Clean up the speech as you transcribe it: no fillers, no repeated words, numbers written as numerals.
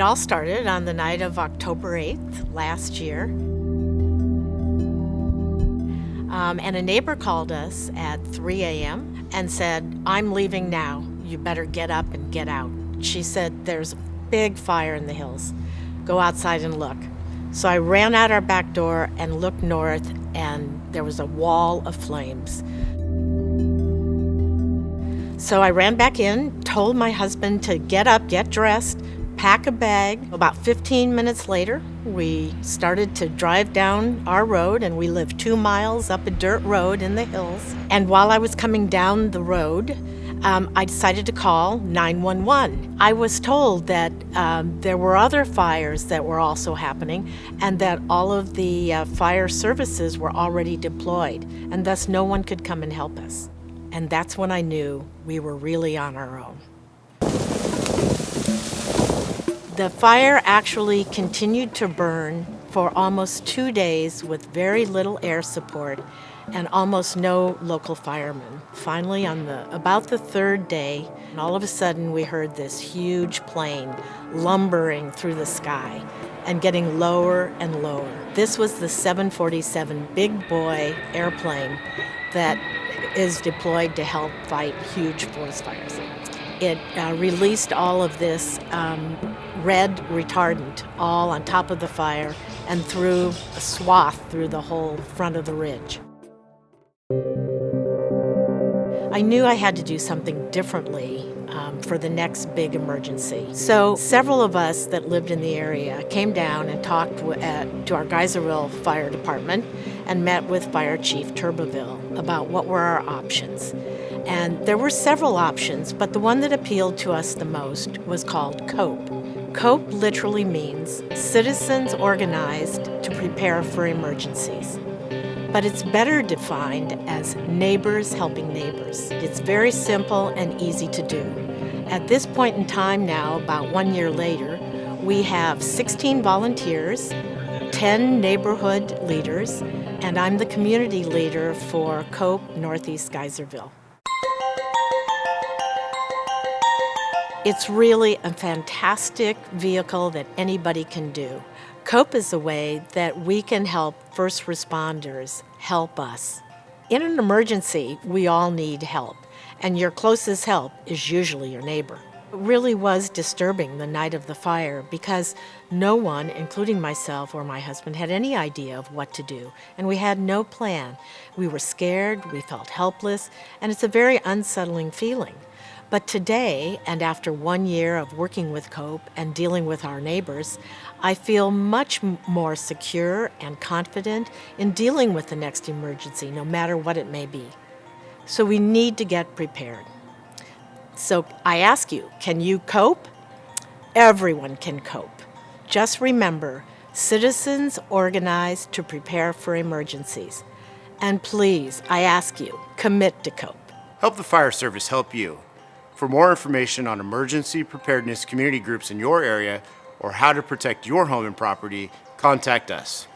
all started on the night of October 8th last year. And a neighbor called us at 3 a.m. and said, "I'm leaving now. You better get up and get out." She said, "There's a big fire in the hills. Go outside and look." So I ran out our back door and looked north, and there was a wall of flames. So I ran back in, told my husband to get up, get dressed, pack a bag. About 15 minutes later, we started to drive down our road, and we lived 2 miles up a dirt road in the hills. And while I was coming down the road, I decided to call 911. I was told that there were other fires that were also happening, and that all of the fire services were already deployed, and thus no one could come and help us. And that's when I knew we were really on our own. The fire actually continued to burn for almost 2 days with very little air support and almost no local firemen. Finally, on about the third day, all of a sudden we heard this huge plane lumbering through the sky and getting lower and lower. This was the 747 big boy airplane that is deployed to help fight huge forest fires. It released all of this red retardant all on top of the fire and through a swath through the whole front of the ridge. I knew I had to do something differently for the next big emergency. So several of us that lived in the area came down and talked to our Geyserville Fire Department and met with Fire Chief Turbeville about what were our options. And there were several options, but the one that appealed to us the most was called C.O.P.E. C.O.P.E literally means Citizens Organized to Prepare for Emergencies. But it's better defined as neighbors helping neighbors. It's very simple and easy to do. At this point in time now, about 1 year later, we have 16 volunteers, 10 neighborhood leaders, and I'm the community leader for C.O.P.E Northeast Geyserville. It's really a fantastic vehicle that anybody can do. C.O.P.E is a way that we can help first responders help us. In an emergency, we all need help, and your closest help is usually your neighbor. It really was disturbing the night of the fire because no one, including myself or my husband, had any idea of what to do, and we had no plan. We were scared, we felt helpless, and it's a very unsettling feeling. But today, and after 1 year of working with C.O.P.E and dealing with our neighbors, I feel much more secure and confident in dealing with the next emergency, no matter what it may be. So we need to get prepared. So I ask you, can you cope? Everyone can cope. Just remember, citizens organized to prepare for emergencies. And please, I ask you, commit to C.O.P.E. Help the fire service help you. For more information on emergency preparedness community groups in your area or how to protect your home and property, contact us.